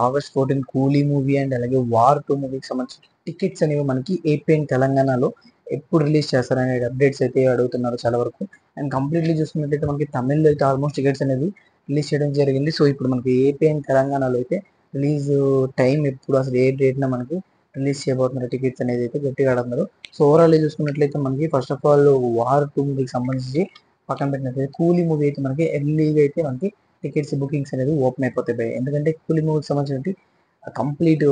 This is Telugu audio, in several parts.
ఆగస్ట్ 14 కూలీ మూవీ అండ్ అలాగే వార్ 2 మూవీకి సంబంధించిన టికెట్స్ అనేవి మనకి ఏపీ అండ్ తెలంగాణలో ఎప్పుడు రిలీజ్ చేస్తారనే అప్డేట్స్ అయితే అడుగుతున్నారు చాలా వరకు. అండ్ కంప్లీట్లీ చూసుకున్నట్లయితే మనకి తమిళ్లో అయితే ఆల్మోస్ట్ టికెట్స్ అనేది రిలీజ్ చేయడం జరిగింది. సో ఇప్పుడు మనకి ఏపీ అండ్ తెలంగాణలో అయితే రిలీజ్ టైం ఎప్పుడు, అసలు ఏ డేట్న మనకి రిలీజ్ చేయబోతున్నారు టికెట్స్ అనేది అయితే గట్టిగా అడుగుతున్నారు. సో ఓవరాల్ చూసుకున్నట్లయితే మనకి ఫస్ట్ ఆఫ్ ఆల్ వార్ 2 మూవీకి సంబంధించి పక్కన పెట్టినట్లయితే కూలీ మూవీ అయితే మనకి ఎర్లీగా అయితే మనకి టికెట్స్ బుకింగ్స్ అనేది ఓపెన్ అయిపోతాయి భయ్. ఎందుకంటే కూలీ మూవీకి సంబంధించి కంప్లీట్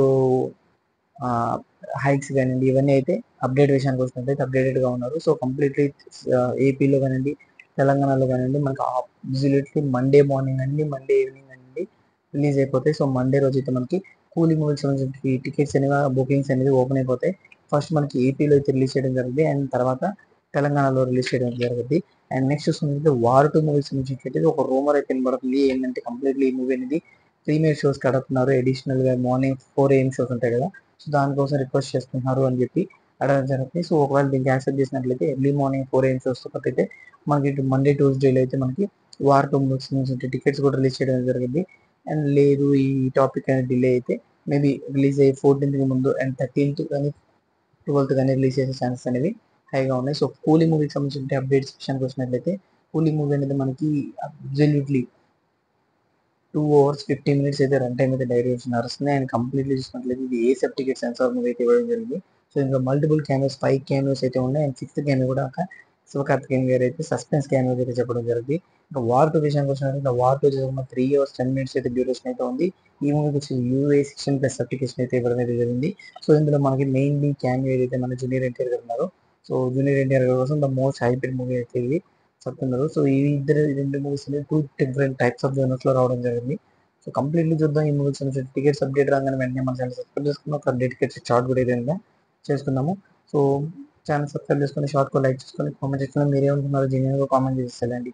హైక్స్ కానివ్వండి, ఇవన్నీ అయితే అప్డేట్ విషయానికి వచ్చినట్లయితే అప్డేటెడ్గా ఉన్నారు. సో కంప్లీట్లీ ఏపీలో కానివ్వండి, తెలంగాణలో కానివ్వండి మనకి అబ్సల్యూట్లీ మండే మార్నింగ్ అండి, మండే ఈవినింగ్ అండి రిలీజ్ అయిపోతాయి. సో మండే రోజు అయితే మనకి కూలీ మూవీకి సంబంధించిన టికెట్స్ అనేవి బుకింగ్స్ అనేది ఓపెన్ అయిపోతాయి. ఫస్ట్ మనకి ఏపీలో అయితే రిలీజ్ చేయడం జరిగింది, అండ్ తర్వాత తెలంగాణలో రిలీజ్ చేయడం జరుగుతుంది. అండ్ నెక్స్ట్ చూసుకుంటే వార్ 2 మూవీస్ సంబంధించి ఒక రూమర్ అయితే వినబడుతుంది. ఏంటంటే కంప్లీట్లీ ఈ మూవీ అనేది ప్రీమియర్ షోస్ కడుతున్నారు. అడిషనల్ గా మార్నింగ్ 4 AM షోస్ ఉంటాయి కదా, సో దానికోసం రిక్వెస్ట్ చేస్తున్నారు అని చెప్పి అడగడం జరుగుతుంది. సో ఒకవేళ దీనికి యాక్సెప్ట్ చేసినట్లయితే ఎర్లీ మార్నింగ్ 4 AM షోస్ తో పాటు అయితే మనకి ఇటు మండే ట్యూస్డేలో అయితే మనకి వార్ 2 మూవీస్ సంబంధించిన టికెట్స్ కూడా రిలీజ్ చేయడం జరిగింది. అండ్ లేదు ఈ టాపిక్ అనేది డిలే అయితే మేబీ రిలీజ్ అయ్యే 14th ముందు అండ్ 13th కానీ 12th కానీ రిలీజ్ చేసే ఛాన్సెస్ అనేవి హైగా ఉన్నాయి. సో కూలీ మూవీకి సంబంధించిన అప్డేట్స్ విషయానికి వచ్చినట్లయితే కూలీ మూవీ అనేది మనకి అబ్సల్యూట్లీ 2 hours 50 minutes అయితే రన్ టైం అయితే డైరెక్షన్ నడుస్తుంది. అండ్ కంప్లీట్లీ చూసినట్లయితే ఇది ఏసెప్ టికెట్ సెన్సార్ మూవీ అయితే ఇవ్వడం జరిగింది. సో ఇంకా మల్టిపుల్ క్యామెరాస్ 5 క్యామెరాస్ అయితే ఉన్నాయి. అండ్ 6th క్యామెరా కూడా ఒక శివకార్తికేయన్ గారు అయితే సస్పెన్స్ క్యామెరా అయితే చెప్పడం జరిగింది. ఇంకా వార్ 2 విషయానికి వచ్చినట్లయితే వార్ 2 చేసిన 3 hours 10 minutes అయితే డ్యూరేషన్ అయితే ఉంది. ఈ మూవీకి వచ్చి UA 16+ సర్టిఫికేషన్ అయితే ఇవ్వడం అయితే జరిగింది. సో ఇందులో మనకి మెయిన్లీ క్యామెరా ఏదైతే మన జూనియర్ ఎన్టీఆర్ గారు ఉన్నారు, సో జూనియర్ ఎన్టీఆర్ గారి కోసం ద మోస్ట్ హైపెడ్ మూవీ అయితే ఇది చెప్తున్నారు. సో ఈ రెండు మూవీస్ అనేది 2 డిఫరెంట్ టైప్స్ ఆఫ్ జోనర్స్ లో రావడం జరిగింది. సో కంప్లీట్లీ చూద్దాం ఈ మూవీస్ సంబంధించిన టికెట్స్ అప్డేట్ రాగానే వెంటనే మన ఛానల్ సబ్స్క్రైబ్ చేసుకున్నాం. ఒక టికెట్స్ చార్ట్ కూడా ఏదైనా చేసుకున్నాము. సో ఛానల్ సబ్స్క్రైబ్ చేసుకొని షార్ట్ కూడా లైక్ చేసుకొని కామెంట్ సెక్షన్లో మీరేమంటున్నారో జెన్యున్గా కామెంట్ చేసేయాలండి.